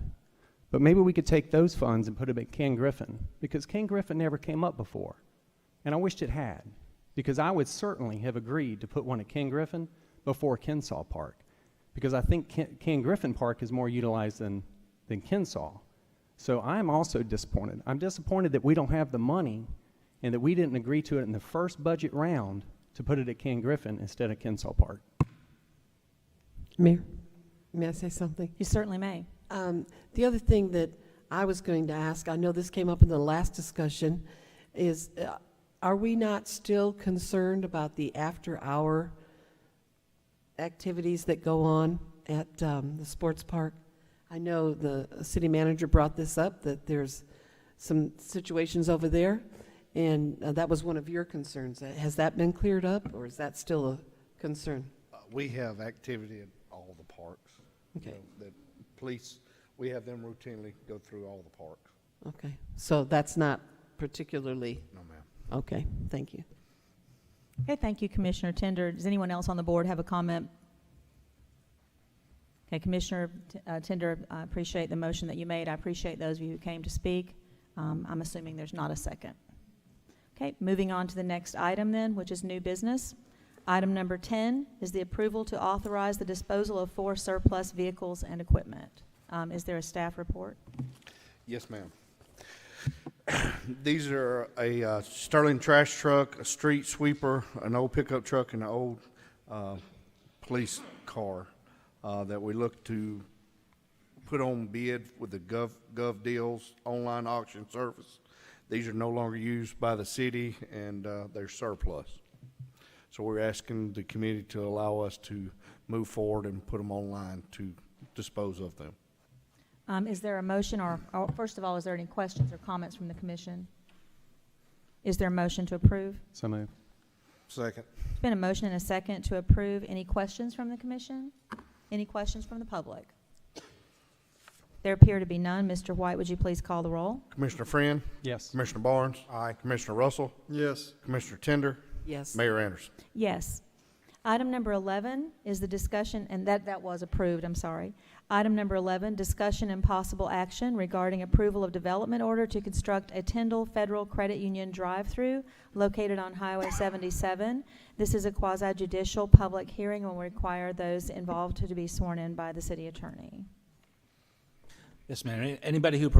But maybe we could take those funds and put them at Ken Griffin, because Ken Griffin never came up before. And I wished it had, because I would certainly have agreed to put one at Ken Griffin before Kensaw Park, because I think Ken Griffin Park is more utilized than Kensaw. So I'm also disappointed. I'm disappointed that we don't have the money and that we didn't agree to it in the first budget round to put it at Ken Griffin instead of Kensaw Park. Mayor, may I say something? you certainly may. The other thing that I was going to ask, I know this came up in the last discussion, is are we not still concerned about the after-hour activities that go on at the sports park? I know the city manager brought this up, that there's some situations over there, and that was one of your concerns. Has that been cleared up, or is that still a concern? We have activity in all the parks. Okay. The police, we have them routinely go through all the parks. Okay, so that's not particularly, No, ma'am. okay, thank you. Okay, thank you, Commissioner Tender. Does anyone else on the board have a comment? Okay, Commissioner Tender, I appreciate the motion that you made. I appreciate those of you who came to speak. I'm assuming there's not a second. Okay, moving on to the next item then, which is new business. Item number 10 is the approval to authorize the disposal of 4 surplus vehicles and equipment. Is there a staff report? Yes, ma'am. These are a Sterling trash truck, a street sweeper, an old pickup truck, and an old police car that we look to put on bid with the Gov Deals online auction service. These are no longer used by the city, and they're surplus. So we're asking the committee to allow us to move forward and put them online to dispose of them. Is there a motion, or first of all, is there any questions or comments from the commission? Is there a motion to approve? So moved. Second. There's been a motion and a second to approve. Any questions from the commission? Any questions from the public? There appear to be none. Mr. White, would you please call the roll? Commissioner Friend, Yes. Commissioner Barnes, Aye. Commissioner Russell, Yes. Commissioner Tender, Yes. Mayor Anderson. Yes. Item number 11 is the discussion, and that was approved, I'm sorry. Item number 11, discussion and possible action regarding approval of development order to construct a Tyndall Federal Credit Union drive-through located on Highway 77. This is a quasi-judicial public hearing and will require those involved to be sworn in by the city attorney. Yes, ma'am. Anybody who,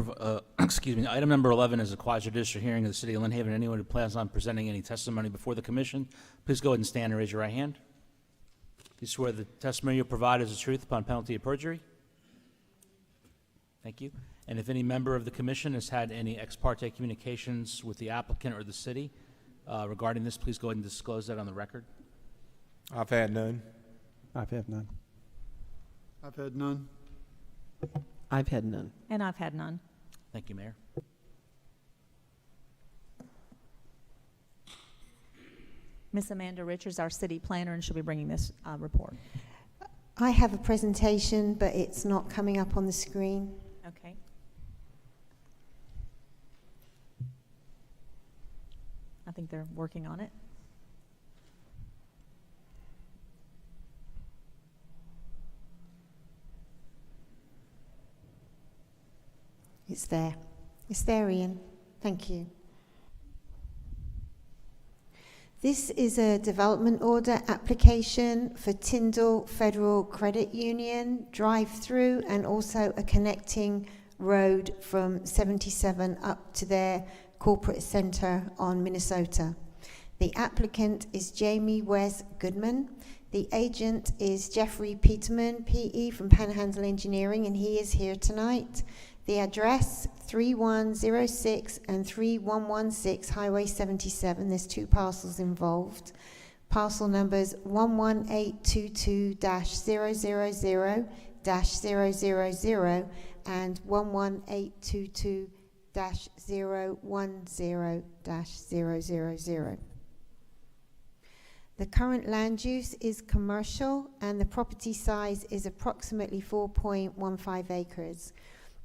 excuse me, item number 11 is a quasi-judicial hearing of the city of Lynn Haven. Anyone who plans on presenting any testimony before the commission, please go ahead and stand and raise your right hand. Do you swear the testimony you provide is the truth upon penalty of perjury? Thank you. And if any member of the commission has had any ex parte communications with the applicant or the city regarding this, please go ahead and disclose that on the record. I've had none. I've had none. I've had none. I've had none. And I've had none. Thank you, Mayor. Ms. Amanda Richards, our city planner, and she'll be bringing this report. I have a presentation, but it's not coming up on the screen. Okay. I think they're working on it. It's there. It's there, Ian. Thank you. This is a development order application for Tyndall Federal Credit Union drive-through and also a connecting road from 77 up to their corporate center on Minnesota. The applicant is Jamie Wes Goodman. The agent is Jeffrey Peterman, PE from Panhandle Engineering, and he is here tonight. The address, 3106 and 3116 Highway 77. There's 2 parcels involved. Parcel numbers 11822-000-000 and 11822-010-000. The current land use is commercial and the property size is approximately 4.15 acres.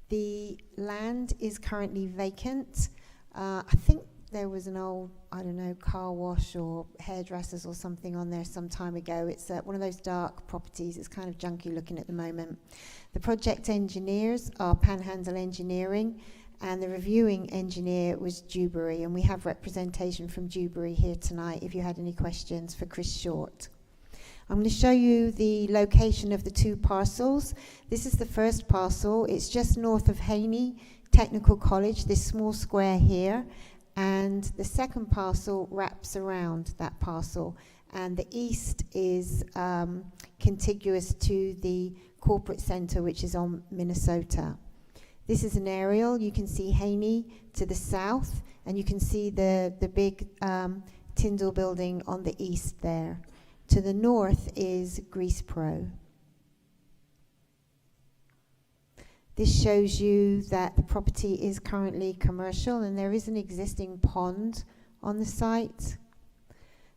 The land is currently vacant. I think there was an old, I don't know, car wash or hairdressers or something on there some time ago. It's one of those dark properties. It's kind of junky looking at the moment. The project engineers are Panhandle Engineering, and the reviewing engineer was Dewberry, and we have representation from Dewberry here tonight if you had any questions for Chris Short. I'm going to show you the location of the 2 parcels. This is the first parcel. It's just north of Haney Technical College, this small square here. And the second parcel wraps around that parcel. And the east is contiguous to the corporate center, which is on Minnesota. This is an aerial. You can see Haney to the south, and you can see the big Tyndall building on the east there. To the north is Grease Pro. This shows you that the property is currently commercial and there is an existing pond on the site.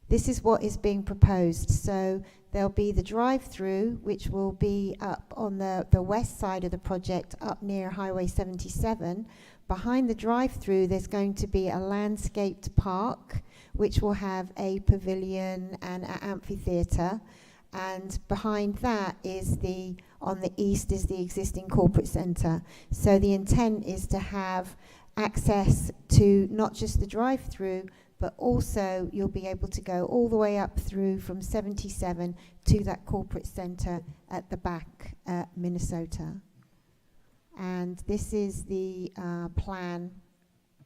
This is what is being proposed. So there'll be the drive-through, which will be up on the west side of the project, up near Highway 77. Behind the drive-through, there's going to be a landscaped park, which will have a pavilion and an amphitheatre. And behind that is on the east is the existing corporate centre. So the intent is to have access to not just the drive-through, but also you'll be able to go all the way up through from 77 to that corporate centre at the back, Minnesota. And this is the plan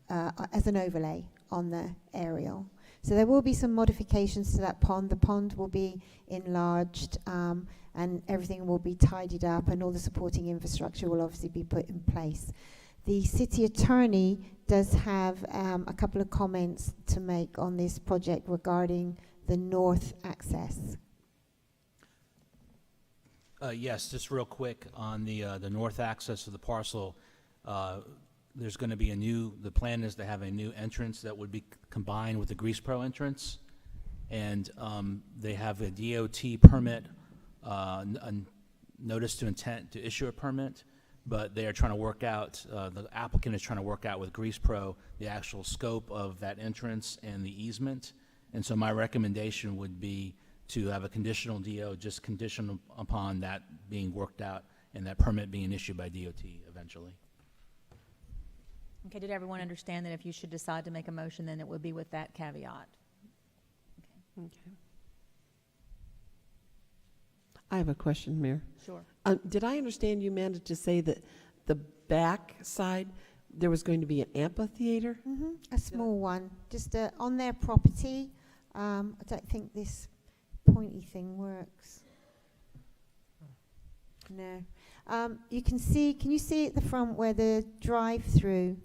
as an overlay on the aerial. So there will be some modifications to that pond. The pond will be enlarged and everything will be tidied up and all the supporting infrastructure will obviously be put in place. The city attorney does have a couple of comments to make on this project regarding the north access. Yes, just real quick on the north access of the parcel. There's going to be the plan is to have a new entrance that would be combined with the Grease Pro entrance. And they have a DOT permit, a notice to intent to issue a permit, but they are trying to work out, the applicant is trying to work out with Grease Pro the actual scope of that entrance and the easement. And so my recommendation would be to have a conditional DO, just conditional upon that being worked out and that permit being issued by DOT eventually. Okay, did everyone understand that if you should decide to make a motion, then it would be with that caveat? Okay. I have a question, Mayor. Sure. Did I understand you meant to say that the back side, there was going to be an amphitheater? Mm-hmm. A small one, just on their property. I don't think this pointy thing works. No. You can see, can you see at the front where the drive-through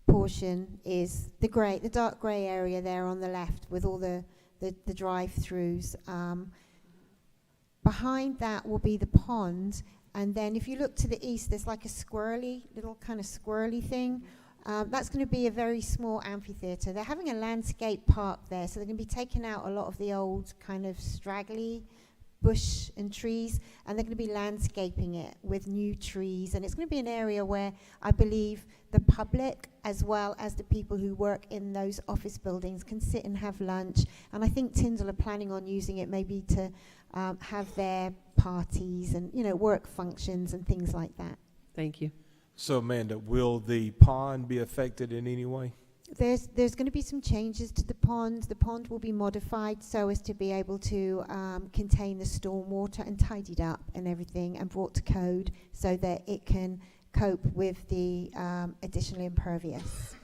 portion is, the dark grey area there on the left with all the drive-throughs. Behind that will be the pond, and then if you look to the east, there's like a little kind of squirrely thing. That's going to be a very small amphitheatre. They're having a landscape park there, so they're going to be taking out a lot of the old kind of straggly bush and trees, and they're going to be landscaping it with new trees, and it's going to be an area where I believe the public as well as the people who work in those office buildings can sit and have lunch, and I think Tyndall are planning on using it maybe to have their parties and work functions and things like that. Thank you. So Amanda, will the pond be affected in any way? There's going to be some changes to the pond. The pond will be modified so as to be able to contain the stormwater and tidied up and everything and brought to code so that it can cope with the additional impervious.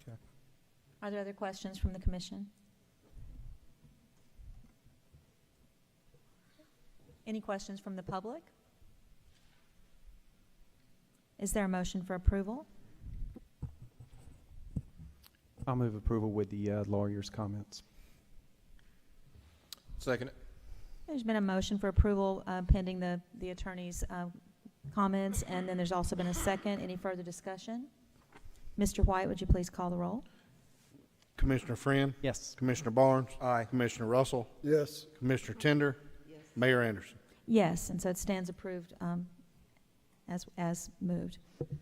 Okay. Are there other questions from the commission? Any questions from the public? Is there a motion for approval? I'll move approval with the lawyer's comments. Second. There's been a motion for approval pending the attorney's comments, and then there's also been a second. Any further discussion? Mr. White, would you please call the roll? Commissioner Friend? Yes. Commissioner Barnes? Aye. Commissioner Russell? Yes. Commissioner Tender? Yes. Mayor Anderson? Yes, and so it stands approved as moved.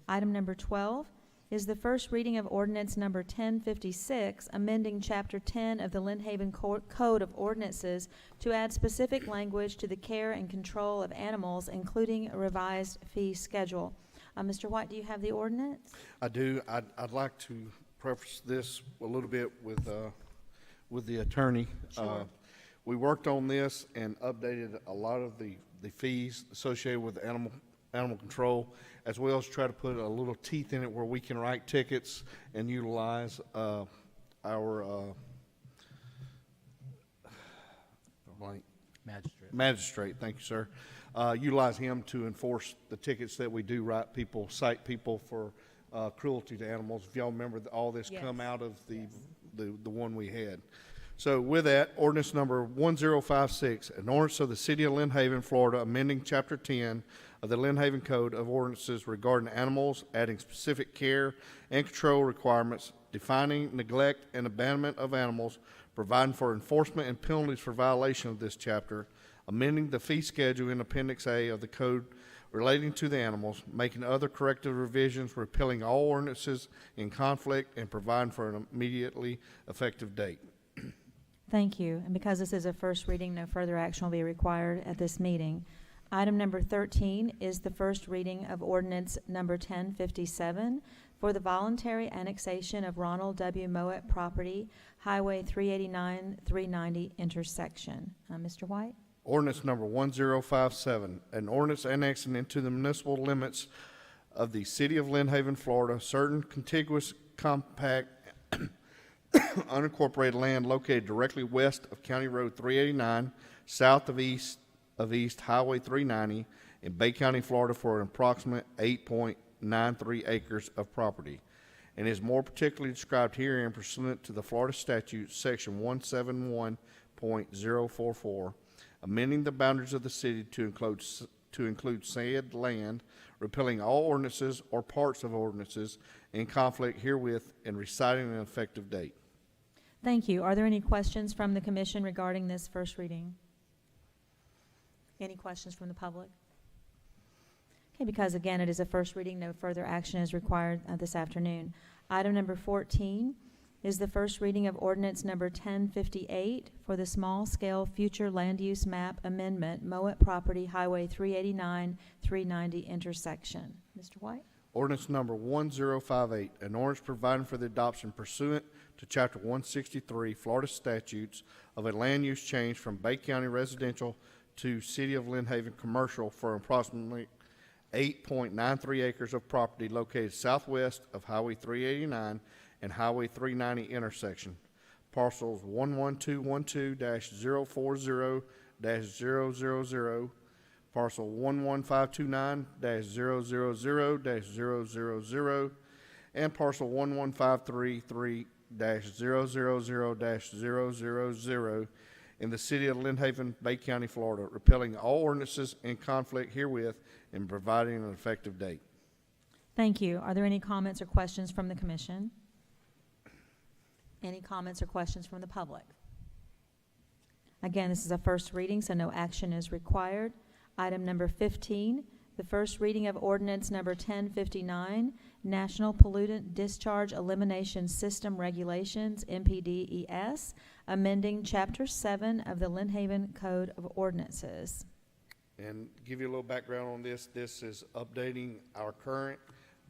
Item number 12 is the first reading of ordinance number 1056, amending Chapter 10 of the Lynn Haven Code of Ordinances to add specific language to the care and control of animals, including a revised fee schedule. Mr. White, do you have the ordinance? I do. I'd like to preface this a little bit with the attorney. Sure. We worked on this and updated a lot of the fees associated with animal control, as well as try to put a little teeth in it where we can write tickets and utilize our magistrate. Thank you, sir. Utilize him to enforce the tickets that we do write people, cite people for cruelty to animals. If y'all remember, all this come out of the one we had. So with that, ordinance number 1056, an ordinance of the City of Lynn Haven, Florida, amending Chapter 10 of the Lynn Haven Code of Ordinances regarding animals, adding specific care and control requirements, defining neglect and abandonment of animals, providing for enforcement and penalties for violation of this chapter, amending the fee schedule in Appendix A of the code relating to the animals, making other corrective revisions, repealing all ordinances in conflict, and providing for an immediately effective date. Thank you. And because this is a first reading, no further action will be required at this meeting. Item number 13 is the first reading of ordinance number 1057 for the voluntary annexation of Ronald W. Mowat property, Highway 389-390 intersection. Mr. White? Ordinance number 1057, an ordinance annexing into the municipal limits of the city of Lynn Haven, Florida, certain contiguous compact unincorporated land located directly west of County Road 389, south of East Highway 390 in Bay County, Florida, for an approximate 8.93 acres of property, and is more particularly described herein pursuant to the Florida statute, section 171.044, amending the boundaries of the city to include said land, repealing all ordinances or parts of ordinances in conflict herewith, and reciting an effective date. Thank you. Are there any questions from the commission regarding this first reading? Any questions from the public? Okay, because again, it is a first reading, no further action is required this afternoon. Item number 14 is the first reading of ordinance number 1058 for the small-scale future land use map amendment, Mowat property, Highway 389-390 intersection. Mr. White? Ordinance number 1058, an ordinance providing for the adoption pursuant to Chapter 163 Florida statutes of a land use change from Bay County residential to City of Lynn Haven commercial for approximately 8.93 acres of property located southwest of Highway 389 and Highway 390 intersection. Parcels 11212-040-000, parcel 11529-000-000, and parcel 11533-000-000 in the city of Lynn Haven, Bay County, Florida, repealing all ordinances in conflict herewith and providing an effective date. Thank you. Are there any comments or questions from the commission? Any comments or questions from the public? Again, this is a first reading, so no action is required. Item number 15, the first reading of ordinance number 1059, National Pollutant Discharge Elimination System Regulations, NPDES, amending Chapter 7 of the Lynn Haven Code of Ordinances. And give you a little background on this, this is updating our current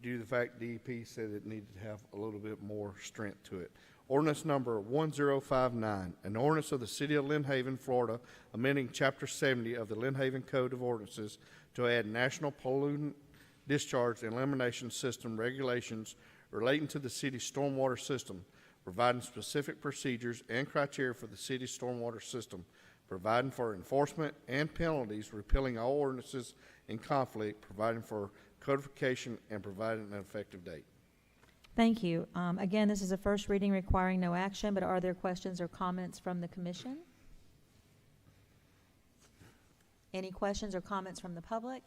due to the fact DEP said it needed to have a little bit more strength to it. Ordinance number 1059, an ordinance of the City of Lynn Haven, Florida, amending Chapter 70 of the Lynn Haven Code of Ordinances to add National Pollutant Discharge Elimination System regulations relating to the city's stormwater system, providing specific procedures and criteria for the city's stormwater system, providing for enforcement and penalties, repealing all ordinances in conflict, providing for codification, and providing an effective date. Thank you. Again, this is a first reading requiring no action, but are there questions or comments from the commission? Any questions or comments from the public?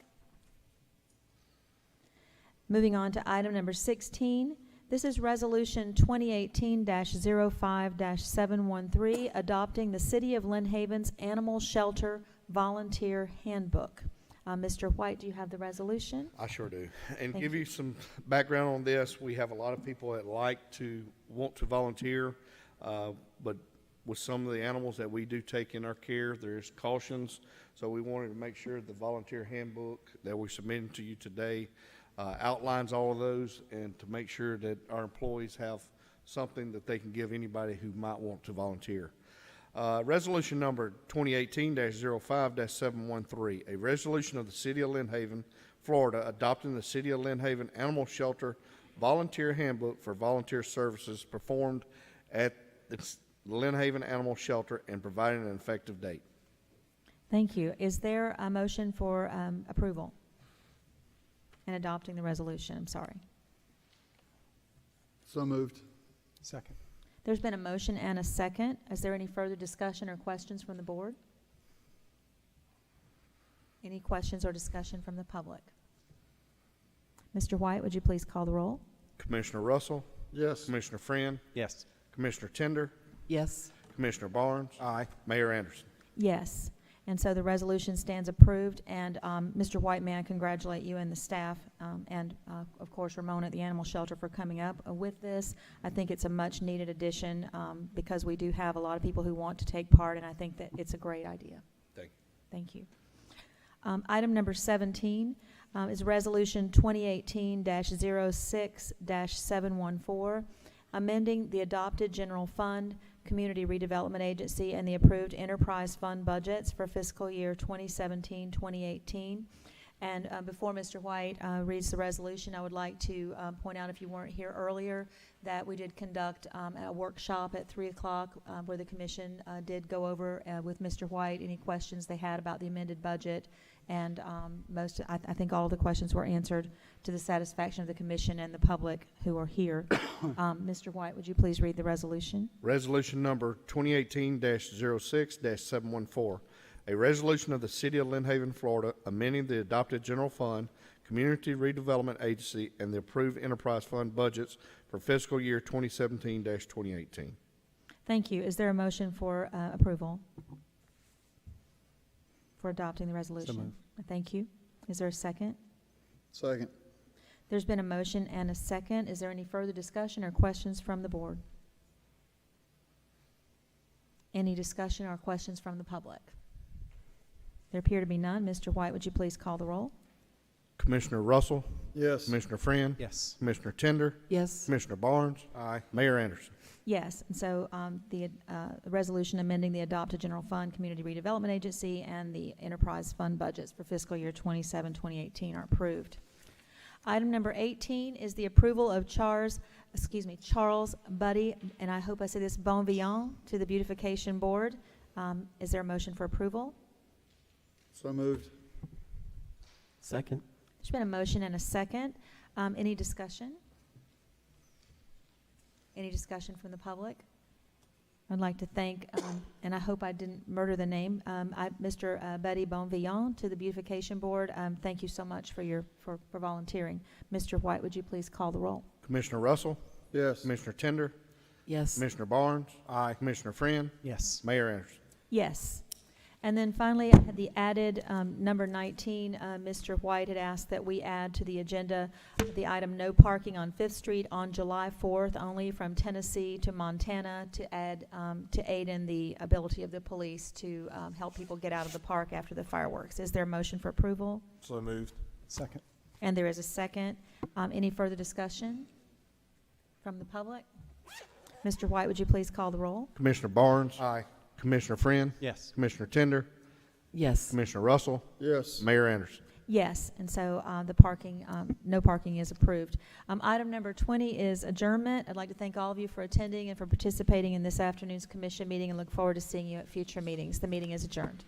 Moving on to item number 16. This is Resolution 2018-05-713, adopting the City of Lynn Haven's Animal Shelter Volunteer Handbook. Mr. White, do you have the resolution? I sure do. And Thank give you some background on this, we have a lot of people that want to volunteer, but with some of the animals that we do take in our care, there's cautions. So we wanted to make sure the volunteer handbook that we're submitting to you today outlines all of those, and to make sure that our employees have something that they can give anybody who might want to volunteer. Resolution number 2018-05-713, a resolution of the City of Lynn Haven, Florida, adopting the City of Lynn Haven Animal Shelter Volunteer Handbook for volunteer services performed at the Lynn Haven Animal Shelter and providing an effective date. Thank you. Is there a motion for approval and adopting the resolution? I'm sorry. So moved. Second. There's been a motion and a second. Is there any further discussion or questions from the board? Any questions or discussion from the public? Mr. White, would you please call the roll? Commissioner Russell, Yes. Commissioner Friend, Yes. Commissioner Tender, Yes. Commissioner Barnes, Aye. Mayor Anderson. Yes. And so the resolution stands approved. And Mr. White, may I congratulate you and the staff and, of course, Ramona at the Animal Shelter for coming up with this. I think it's a much-needed addition because we do have a lot of people who want to take part, and I think that it's a great idea. Thank you. Thank you. Item number 17 is Resolution 2018-06-714, amending the adopted general fund, Community Redevelopment Agency, and the approved enterprise fund budgets for fiscal year 2017-2018. And before Mr. White reads the resolution, I would like to point out, if you weren't here earlier, that we did conduct a workshop at 3 o'clock where the commission did go over with Mr. White any questions they had about the amended budget. And I think all of the questions were answered to the satisfaction of the commission and the public who are here. Mr. White, would you please read the resolution? Resolution number 2018-06-714, a resolution of the City of Lynn Haven, Florida, amending the adopted general fund, Community Redevelopment Agency, and the approved enterprise fund budgets for fiscal year 2017-2018. Thank you. Is there a motion for approval? For adopting the resolution? moved. Thank you. Is there a second? Second. There's been a motion and a second. Is there any further discussion or questions from the board? Any discussion or questions from the public? There appear to be none. Mr. White, would you please call the roll? Commissioner Russell, Yes. Commissioner Friend, Yes. Commissioner Tender, Yes. Commissioner Barnes, Aye. Mayor Anderson. Yes, and so the resolution amending the adopted general fund, Community Redevelopment Agency, and the enterprise fund budgets for fiscal year 2018 are approved. Item number 18 is the approval of Charles Buddy, and I hope I say this, Bonvillon, to the Beautification Board. Is there a motion for approval? So moved. Second. There's been a motion and a second. Any discussion? Any discussion from the public? I'd like to thank, and I hope I didn't murder the name, Mr. Betty Bonvillon to the Beautification Board. Thank you so much for volunteering. Mr. White, would you please call the roll? Commissioner Russell, Yes. Commissioner Tender, Yes. Commissioner Barnes, Aye. Commissioner Friend, Yes. Mayor Anderson. Yes. And then finally, I had the added number 19. Mr. White had asked that we add to the agenda the item no parking on 5th Street on July 4th, only from Tennessee to Montana, to aid in the ability of the police to help people get out of the park after the fireworks. Is there a motion for approval? So moved. Second. And there is a second. Any further discussion from the public? Mr. White, would you please call the roll? Commissioner Barnes, Aye. Commissioner Friend, Yes. Commissioner Tender, Yes. Commissioner Russell, Yes. Mayor Anderson. Yes, and so no parking is approved. Item number 20 is adjournment. I'd like to thank all of you for attending and for participating in this afternoon's commission meeting, and look forward to seeing you at future meetings. The meeting is adjourned.